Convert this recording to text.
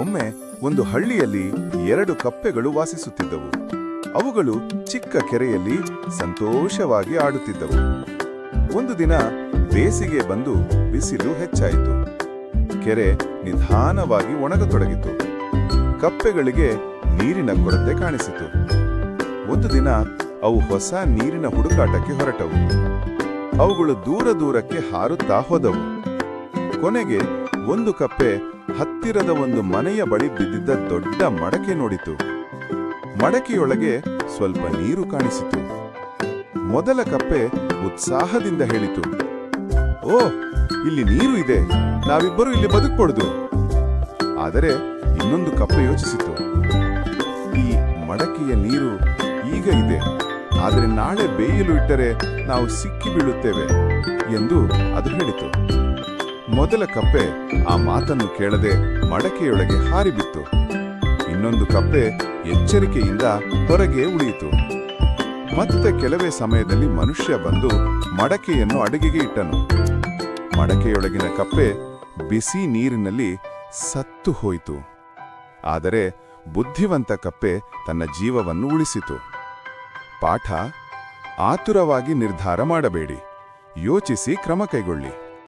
ಒಮ್ಮೆ ಒಂದು ಹಳ್ಳಿಯಲ್ಲಿ 2 ಕಪ್ಪೆಗಳು ವಾಸಿಸುತ್ತಿದ್ದವು. ಅವುಗಳು ಚಿಕ್ಕ ಕೆರೆಯಲ್ಲಿ ಸಂತೋಷವಾಗಿ ಆಡುತ್ತಿದ್ದವು. ಒಂದು ದಿನ ಬೇಸಿಗೆ ಬಂದು ಬಿಸಿಲು ಹೆಚ್ಚಾಯಿತು. ಕೆರೆ ನಿಧಾನವಾಗಿ ಒಣಗತೊಡಗಿತು. ಕಪ್ಪೆಗಳಿಗೆ ನೀರಿನ ಕೊರತೆ ಕಾಣಿಸಿತು. ಒಂದು ದಿನ ಅವು ಹೊಸ ನೀರಿನ ಹುಡುಕಾಟಕ್ಕೆ ಹೊರಟವು. ಅವುಗಳು ದೂರ ದೂರಕ್ಕೆ ಹಾರುತ್ತಾ ಹೋದವು. ಕೊನೆಗೆ ಒಂದು ಕಪ್ಪೆ ಹತ್ತಿರದ ಒಂದು ಮನೆಯ ಬಳಿ ಬಿದ್ದಿದ್ದ ದೊಡ್ಡ ಮಡಕೆ ನೋಡಿತು. ಮಡಕೆಯೊಳಗೆ ಸ್ವಲ್ಪ ನೀರು ಕಾಣಿಸಿತು. ಮೊದಲ ಕಪ್ಪೆ ಉತ್ಸಾಹದಿಂದ ಹೇಳಿತು, "ಓ, ಇಲ್ಲಿ ನೀರು ಇದೆ, ನಾವಿಬ್ಬರು ಇಲ್ಲಿ ಬದುಕ್ಬಾರ್ದು." ಆದರೆ ಇನ್ನೊಂದು ಕಪ್ಪೆ ಯೋಚಿಸಿತು, "ಈ ಮಡಕೆಯ ನೀರು ಈಗ ಇದೆ, ಆದರೆ ನಾಳೆ ಬೇಯಲು ಇಟ್ಟರೆ ನಾವು ಸಿಕ್ಕಿ ಬೀಳುತ್ತೇವೆ" ಎಂದು ಅದು ಹೇಳಿತು. ಮೊದಲ ಕಪ್ಪೆ ಆ ಮಾತನ್ನು ಕೇಳದೆ ಮಡಕೆಯೊಳಗೆ ಹಾರಿಬಿತ್ತು. ಇನ್ನೊಂದು ಕಪ್ಪೆ ಎಚ್ಚರಿಕೆಯಿಂದ ಹೊರಗೆ ಉಳಿಯಿತು. ಮತ್ತೆ ಕೆಲವೇ ಸಮಯದಲ್ಲಿ ಮನುಷ್ಯ ಬಂದು ಮಡಕೆಯನ್ನು ಅಡುಗೆಗೆ ಇಟ್ಟನು. ಮಡಕೆಯೊಳಗಿನ ಕಪ್ಪೆ ಬಿಸಿ ನೀರಿನಲ್ಲಿ ಸತ್ತು ಹೋಯಿತು. ಆದರೆ ಬುದ್ಧಿವಂತ ಕಪ್ಪೆ ತನ್ನ ಜೀವವನ್ನು ಉಳಿಸಿತು. ಪಾಠ: ಆತುರವಾಗಿ ನಿರ್ಧಾರ ಮಾಡಬೇಡಿ, ಯೋಚಿಸಿ ಕ್ರಮ ಕೈಗೊಳ್ಳಿ.